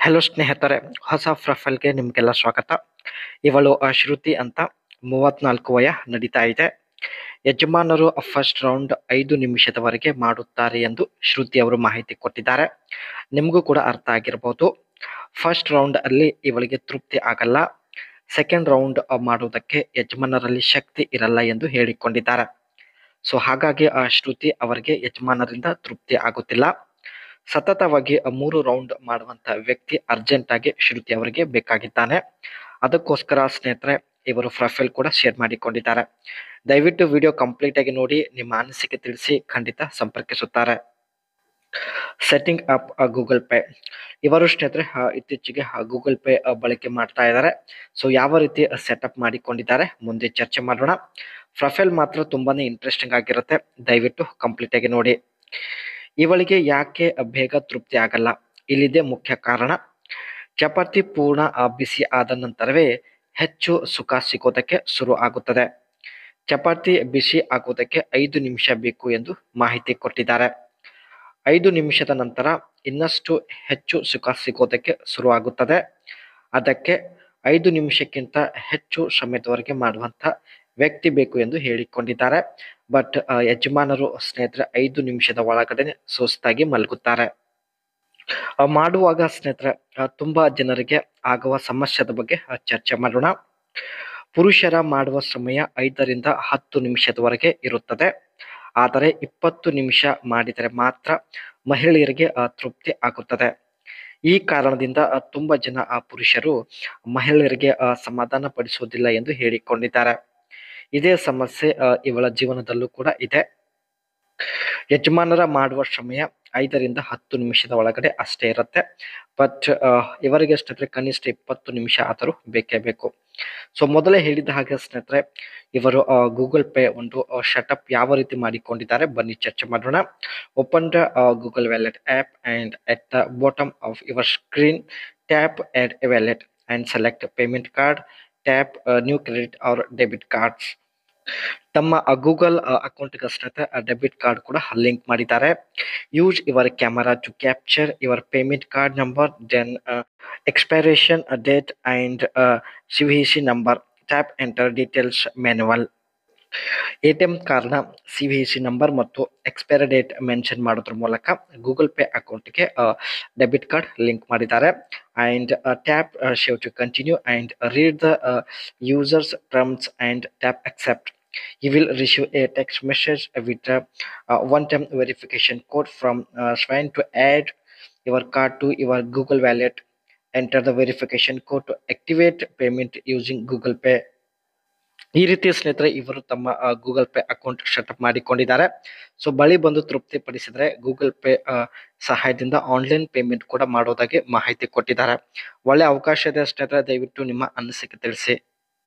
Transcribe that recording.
Hello ಸ್ನೇಹಿತರೆ, ಹೊಸ ಪ್ರೊಫೈಲ್‌ಗೆ ನಿಮಗೆಲ್ಲ ಸ್ವಾಗತ. ಇವಳು ಶ್ರುತಿ ಅಂತ 34 ವಯ ನಡೀತಾ ಇದೆ. ಯಜಮಾನರು ಫಸ್ಟ್ ರೌಂಡ್ 5 ನಿಮಿಷದವರೆಗೆ ಮಾಡುತ್ತಾರೆ ಎಂದು ಶ್ರುತಿ ಅವರು ಮಾಹಿತಿ ಕೊಟ್ಟಿದ್ದಾರೆ. ನಿಮಗೂ ಕೂಡ ಅರ್ಥ ಆಗಿರಬಹುದು. ಫಸ್ಟ್ ರೌಂಡ್ ಅಲ್ಲಿ ಇವಳಿಗೆ ತೃಪ್ತಿ ಆಗಲ್ಲ. ಸೆಕೆಂಡ್ ರೌಂಡ್ ಮಾಡುವುದಕ್ಕೆ ಯಜಮಾನರಲ್ಲಿ ಶಕ್ತಿ ಇರಲ್ಲ ಎಂದು ಹೇಳಿಕೊಂಡಿದ್ದಾರೆ. ಸೊ ಹಾಗಾಗಿ ಶ್ರುತಿ ಅವರಿಗೆ ಯಜಮಾನರಿಂದ ತೃಪ್ತಿ ಆಗುತ್ತಿಲ್ಲ. ಸತತವಾಗಿ 3 ರೌಂಡ್ ಮಾಡುವಂತ ವ್ಯಕ್ತಿ ಅರ್ಜೆಂಟ್ ಆಗಿ ಶ್ರುತಿ ಅವರಿಗೆ ಬೇಕಾಗಿದ್ದಾನೆ. ಅದಕ್ಕೋಸ್ಕರ ಸ್ನೇಹಿತರೆ ಇವರು ಪ್ರೊಫೈಲ್ ಕೂಡ ಶೇರ್ ಮಾಡಿಕೊಂಡಿದ್ದಾರೆ. ದಯವಿಟ್ಟು ವಿಡಿಯೋ ಕಂಪ್ಲೀಟ್ ಆಗಿ ನೋಡಿ, ನಿಮ್ಮ ಅನಿಸಿಕೆ ತಿಳಿಸಿ, ಖಂಡಿತ ಸಂಪರ್ಕಿಸುತ್ತಾರೆ. Setting up Google Pay. ಇವರು ಸ್ನೇಹಿತರೆ ಇತ್ತೀಚೆಗೆ ಗೂಗಲ್ ಪೇ ಬಳಕೆ ಮಾಡ್ತಾ ಇದ್ದಾರೆ. ಸೊ ಯಾವ ರೀತಿ ಸೆಟಪ್ ಮಾಡಿಕೊಂಡಿದ್ದಾರೆ ಮುಂದೆ ಚರ್ಚೆ ಮಾಡೋಣ. ಪ್ರೊಫೈಲ್ ಮಾತ್ರ ತುಂಬಾನೇ ಇಂಟ್ರೆಸ್ಟಿಂಗ್ ಆಗಿರುತ್ತೆ, ದಯವಿಟ್ಟು ಕಂಪ್ಲೀಟ್ ಆಗಿ ನೋಡಿ. ಇವಳಿಗೆ ಯಾಕೆ ಬೇಗ ತೃಪ್ತಿ ಆಗಲ್ಲ? ಇಲ್ಲಿದೆ ಮುಖ್ಯ ಕಾರಣ. ಚಪಾತಿ ಪೂರ್ಣ ಬಿಸಿ ಆದ ನಂತರವೇ ಹೆಚ್ಚು ಸುಖ ಸಿಗೋದಕ್ಕೆ ಶುರು ಆಗುತ್ತದೆ. ಚಪಾತಿ ಬಿಸಿ ಆಗೋದಕ್ಕೆ 5 ನಿಮಿಷ ಬೇಕು ಎಂದು ಮಾಹಿತಿ ಕೊಟ್ಟಿದ್ದಾರೆ. 5 ನಿಮಿಷದ ನಂತರ ಇನ್ನಷ್ಟು ಹೆಚ್ಚು ಸುಖ ಸಿಗೋದಕ್ಕೆ ಶುರು ಆಗುತ್ತದೆ. ಅದಕ್ಕೆ 5 ನಿಮಿಷಕ್ಕಿಂತ ಹೆಚ್ಚು ಸಮಯದವರೆಗೆ ಮಾಡುವಂತ ವ್ಯಕ್ತಿ ಬೇಕು ಎಂದು ಹೇಳಿಕೊಂಡಿದ್ದಾರೆ. ಬಟ್ ಯಜಮಾನರು ಸ್ನೇಹಿತರೆ 5 ನಿಮಿಷದ ಒಳಗಡೆ ಸುಸ್ತಾಗಿ ಮಲಗುತ್ತಾರೆ. ಮಾಡುವಾಗ ಸ್ನೇಹಿತರೆ ತುಂಬಾ ಜನರಿಗೆ ಆಗುವ ಸಮಸ್ಯೆದ ಬಗ್ಗೆ ಚರ್ಚೆ ಮಾಡೋಣ. ಪುರುಷರ ಮಾಡುವ ಸಮಯ 5ರಿಂದ 10 ನಿಮಿಷದವರೆಗೆ ಇರುತ್ತದೆ. ಆದರೆ 20 ನಿಮಿಷ ಮಾಡಿದರೆ ಮಾತ್ರ ಮಹಿಳೆಯರಿಗೆ ತೃಪ್ತಿ ಆಗುತ್ತದೆ. ಈ ಕಾರಣದಿಂದ ತುಂಬಾ ಜನ ಪುರುಷರು ಮಹಿಳೆಯರಿಗೆ ಸಮಾಧಾನ ಪಡಿಸುವುದಿಲ್ಲ ಎಂದು ಹೇಳಿಕೊಂಡಿದ್ದಾರೆ. ಇದೇ ಸಮಸ್ಯೆ ಇವಳ ಜೀವನದಲ್ಲೂ ಕೂಡ ಇದೆ. ಯಜಮಾನರ ಮಾಡುವ ಸಮಯ 5ರಿಂದ 10 ನಿಮಿಷದ ಒಳಗಡೆ ಅಷ್ಟೇ ಇರುತ್ತೆ. ಬಟ್ ಇವರಿಗೆ ಸ್ನೇಹಿತರೆ ಕನಿಷ್ಠ 20 ನಿಮಿಷ ಆದರೂ ಬೇಕೇ ಬೇಕು. ಸೊ ಮೊದಲೇ ಹೇಳಿದ ಹಾಗೆ ಸ್ನೇಹಿತರೆ ಇವರು ಗೂಗಲ್ ಪೇ ಒಂದು ಸೆಟಪ್ ಯಾವ ರೀತಿ ಮಾಡಿಕೊಂಡಿದ್ದಾರೆ ಬನ್ನಿ ಚರ್ಚೆ ಮಾಡೋಣ. Open the Google Wallet app and at the bottom of your screen tap add a wallet and select payment card. Tap new credit or debit cards. ತಮ್ಮ ಗೂಗಲ್ ಅಕೌಂಟ್ಗೆ ಸ್ನೇಹಿತರೆ ಡೆಬಿಟ್ ಕಾರ್ಡ್ ಕೂಡ ಲಿಂಕ್ ಮಾಡಿದ್ದಾರೆ. Use your camera to capture your payment card number, then expiration date and CVC number. Tap enter details manual. ATM ಕಾರ್ಡ್ನ CVC number ಮತ್ತು expiry date mention ಮಾಡೋದ್ರ ಮೂಲಕ Google pay ಅಕೌಂಟ್ಗೆ debit card link ಮಾಡಿದ್ದಾರೆ. And tap save to continue and read the users terms and tap accept. You will receive a text message with a one-time verification code from Swan to add your card to your Google Wallet. Enter the verification code to activate payment using Google Pay. ಈ ರೀತಿ ಸ್ನೇಹಿತರೆ ಇವರು ತಮ್ಮ Google pay account setup ಮಾಡಿಕೊಂಡಿದ್ದಾರೆ. So ಬಳಿ ಬಂದು ತೃಪ್ತಿ ಪಡಿಸಿದ್ರೆ Google pay ಸಹಾಯದಿಂದ ಆನ್ಲೈನ್ ಪೇಮೆಂಟ್ ಕೂಡ ಮಾಡೋದಾಗಿ ಮಾಹಿತಿ ಕೊಟ್ಟಿದ್ದಾರೆ. ಒಳ್ಳೆ ಅವಕಾಶ ಇದೆ ಸ್ನೇಹಿತರೆ, ದಯವಿಟ್ಟು ನಿಮ್ಮ ಅನಿಸಿಕೆ ತಿಳಿಸಿ.